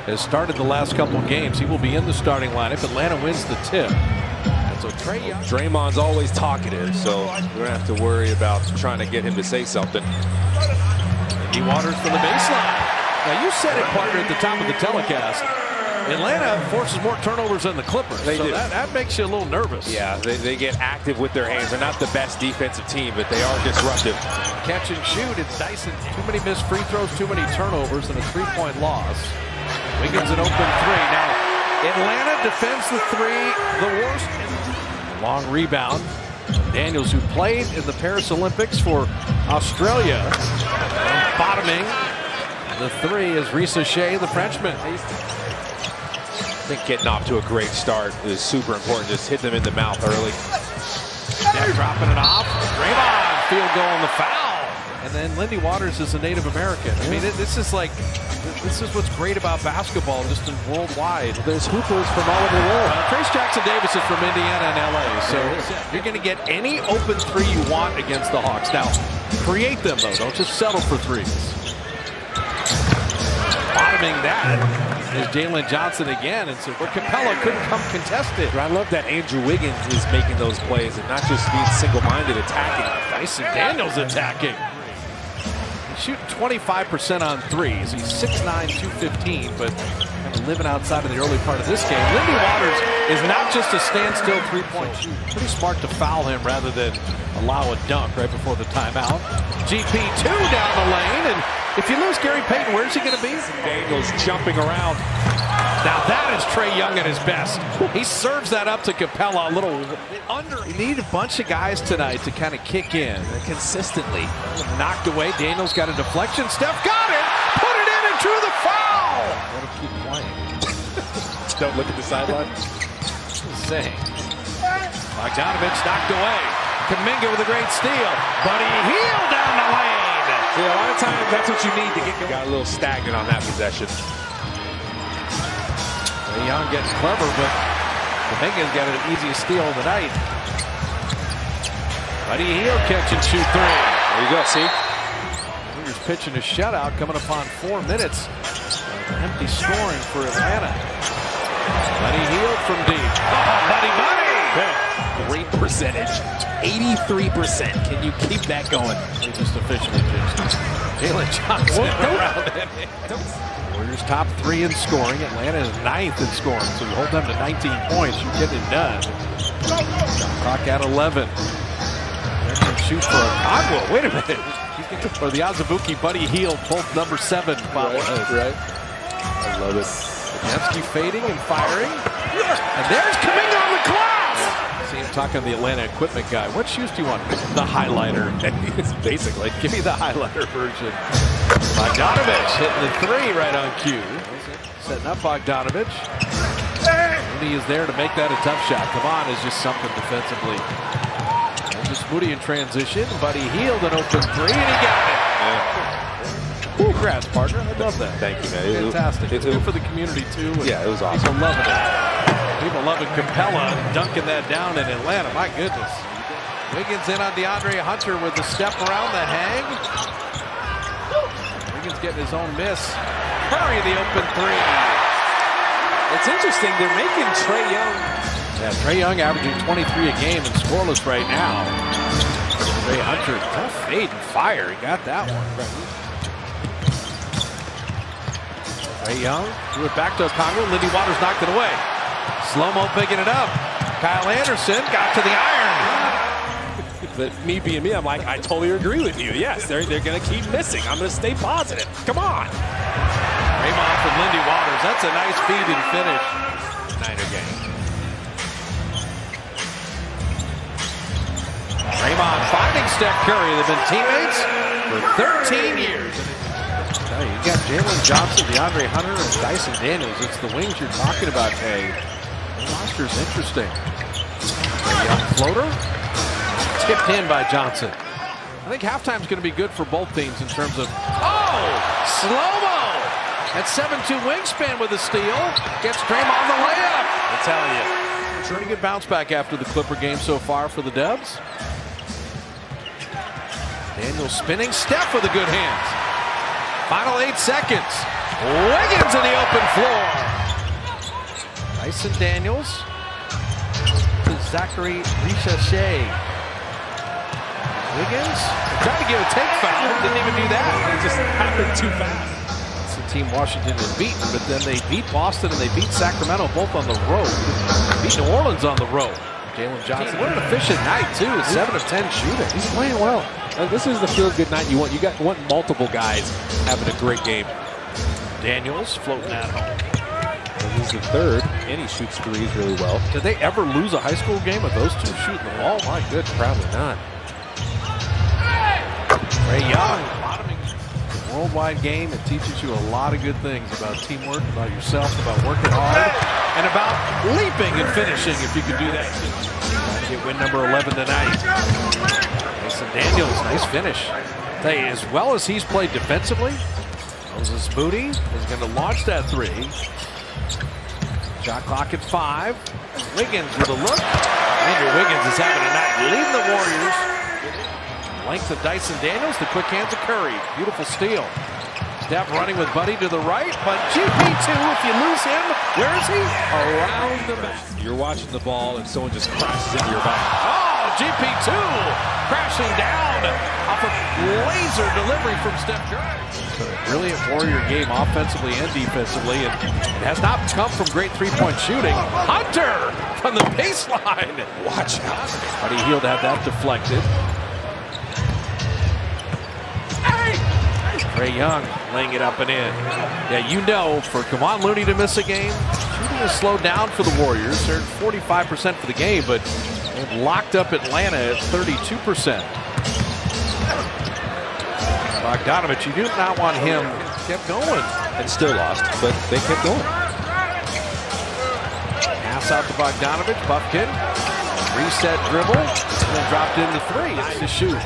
has started the last couple games. He will be in the starting lineup. Atlanta wins the tip. And so Trae Young. Draymond's always talkative, so we're going to have to worry about trying to get him to say something. He waters from the baseline. Now you said it, partner, at the top of the telecast. Atlanta forces more turnovers than the Clippers. They do. That makes you a little nervous. Yeah, they get active with their hands. They're not the best defensive team, but they are disruptive. Catch and shoot. It's Dyson. Too many missed free throws, too many turnovers, and a three-point loss. Wiggins an open three. Now, Atlanta defends the three the worst. Long rebound. Daniels, who played in the Paris Olympics for Australia, bottoming the three is Risa Shea, the Frenchman. I think getting off to a great start is super important. Just hit them in the mouth early. Steph dropping it off. Draymond, field goal on the foul. And then Lindy Waters is a Native American. I mean, this is what's great about basketball, just in worldwide. There's hoopers from all over the world. Trace Jackson Davis is from Indiana and LA, so you're going to get any open three you want against the Hawks. Now, create them though. Don't just settle for threes. Bottoming that is Jalen Johnson again, and so where Capella couldn't come contested. I love that Andrew Wiggins is making those plays and not just being single-minded attacking. Dyson Daniels attacking. He's shooting 25% on threes. He's 6'9", 215, but kind of living outside of the early part of this game. Lindy Waters is not just a standstill three-point shooter. Pretty smart to foul him rather than allow a dunk right before the timeout. GP2 down the lane, and if you lose Gary Payton, where's he going to be? Daniels jumping around. Now that is Trae Young at his best. He serves that up to Capella a little under. He needed a bunch of guys tonight to kind of kick in consistently. Knocked away. Daniels got a deflection. Steph got it. Put it in and drew the foul. Let him keep playing. Don't look at the sideline. Insane. Bogdanovich knocked away. Kuminga with a great steal. Buddy Hield down the lane. See, a lot of times that's what you need to get going. Got a little stagnant on that possession. Trae Young getting clever, but Kuminga's got an easiest steal of the night. Buddy Hield catch and shoot three. There you go, see? Warriors pitching a shutout coming upon 4 minutes. Empty scoring for Atlanta. Buddy Hield from deep. Oh, Buddy! Great percentage. 83%. Can you keep that going? He just officially jinxed. Jalen Johnson around it. Warriors top 3 in scoring. Atlanta is 9th in scoring. So you hold them to 19 points, you get it done. Clock at 11. They're going to shoot for a Conwell. Wait a minute. For the Azubuike, Buddy Hield, both number 7. Right. I love it. Yansky fading and firing. And there's Kuminga on the glass. See him talking to the Atlanta equipment guy. What shoes do you want? The highlighter. Basically, give me the highlighter version. Bogdanovich hitting the three right on cue. Setting up Bogdanovich. Moody is there to make that a tough shot. Come on, is just something defensively. Just Moody in transition. Buddy Hield an open three, and he got it. Congrats, partner. I love that. Thank you, man. Fantastic. It's good for the community, too. Yeah, it was awesome. People loving it. People loving Capella dunking that down in Atlanta. My goodness. Wiggins in on DeAndre Hunter with the step around the hang. Wiggins getting his own miss. Curry the open three. It's interesting. They're making Trae Young. Yeah, Trae Young averaging 23 a game and scoreless right now. Ray Hunter, tough fade and fire. He got that one. Trae Young threw it back to Conwell. Lindy Waters knocked it away. Slow-mo picking it up. Kyle Anderson got to the iron. But me being me, I'm like, I totally agree with you. Yes, they're going to keep missing. I'm going to stay positive. Come on. Draymond from Lindy Waters. That's a nice feed and finish. Niner game. Draymond finding Steph Curry. They've been teammates for 13 years. You got Jalen Johnson, DeAndre Hunter, and Dyson Daniels. It's the wings you're talking about, Kay. The roster's interesting. A young floater. Tipped in by Johnson. I think halftime's going to be good for both teams in terms of... Oh! Slow-mo! At 7'2" wingspan with a steal. Gets Draymond the layup. I'm telling you. Pretty good bounce back after the Clipper game so far for the Dubs. Daniels spinning. Steph with a good hands. Final 8 seconds. Wiggins in the open floor. Dyson Daniels to Zachary Richache. Wiggins tried to give a take foul, didn't even do that. It just happened too fast. It's the team Washington has beaten, but then they beat Boston and they beat Sacramento both on the road. Beat New Orleans on the road. Jalen Johnson, what an efficient night too, 7 of 10 shooting. He's playing well. This is the feel-good night you want. You want multiple guys having a great game. Daniels floating at home. He's the third, and he shoots threes really well. Did they ever lose a high school game with those two shooting the ball? My goodness, Probably not. Trae Young, worldwide game. It teaches you a lot of good things about teamwork, about yourself, about working hard, and about leaping and finishing if you can do that. Trying to get win number 11 tonight. Dyson Daniels, nice finish. Tell you, as well as he's played defensively, Moses Moody is going to launch that three. Shot clock at 5. Wiggins with a look. Andrew Wiggins is having a night, leading the Warriors. Length of Dyson Daniels, the quick hands of Curry. Beautiful steal. Steph running with Buddy to the right, but GP2, if you lose him, where is he? Around the back. You're watching the ball and someone just crashes into your back. Oh, GP2 crashing down off a laser delivery from Steph Curry. Brilliant Warrior game offensively and defensively, and it has not come from great three-point shooting. Hunter from the baseline. Watch out. Buddy Hield had that deflected. Trae Young laying it up and in. Yeah, you know, for Kevon Looney to miss a game, shooting has slowed down for the Warriors. They're 45% for the game, but they've locked up Atlanta at 32%. Bogdanovich, you do not want him. Kept going. And still lost, but they kept going. Pass out to Bogdanovich, Buffkin. Reset dribble, and then dropped into 3. It's to shoot.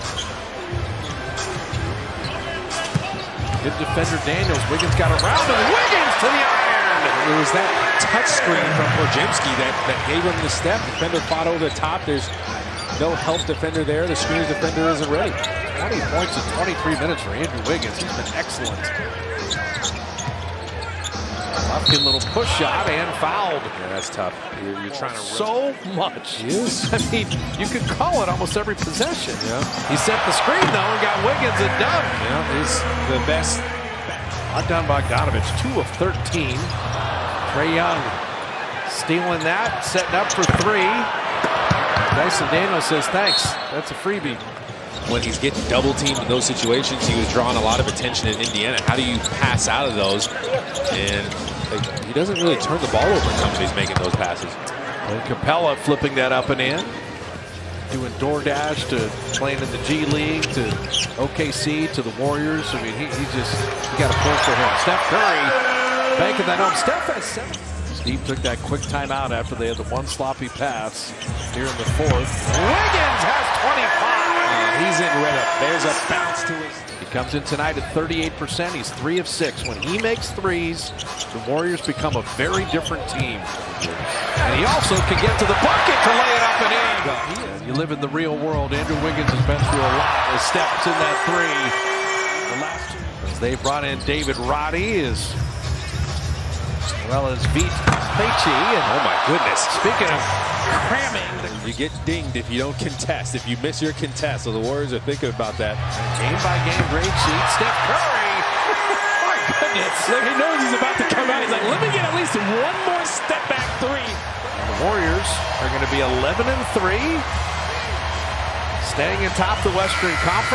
Good defender Daniels. Wiggins got around him. Wiggins to the iron. It was that touch screen from Podziemski that gave him the step. Defender fought over the top. There's no help defender there. The screen defender isn't ready. 20 points in 23 minutes for Andrew Wiggins. He's been excellent. Buffkin little push shot and fouled. Yeah, that's tough. You're trying to so much. Yes. I mean, you could call it almost every possession. Yeah. He set the screen though and got Wiggins a dunk. Yeah, he's the best. Bogdanovich, 2 of 13. Trae Young stealing that, setting up for 3. Dyson Daniels says thanks. That's a freebie. When he's getting double teamed in those situations, he was drawing a lot of attention in Indiana. How do you pass out of those? And he doesn't really turn the ball over when he's making those passes. And Capella flipping that up and in. Doing DoorDash to playing in the G League to OKC to the Warriors. I mean, he got a pull for him. Steph Curry banking that home. Steph has 7. Steve took that quick timeout after they had the one sloppy pass here in the 4th. Wiggins has 25. He's in rhythm. There's a bounce to his. He comes in tonight at 38%. He's 3 of 6. When he makes threes, the Warriors become a very different team. And he also can get to the bucket to lay it up and in. You live in the real world. Andrew Wiggins has been through a lot. As steps in that 3. The last 2. As they brought in David Roddy as well as Vit Peichi. And oh my goodness. Speaking of cramming. You get dinged if you don't contest, if you miss your contest. So the Warriors are thinking about that. Game-by-game grade sheet. Steph Curry. My goodness. Like he knows he's about to come out. He's like, let me get at least one more step back 3. And the Warriors are going to be 11-3. Staying atop the Western Conference.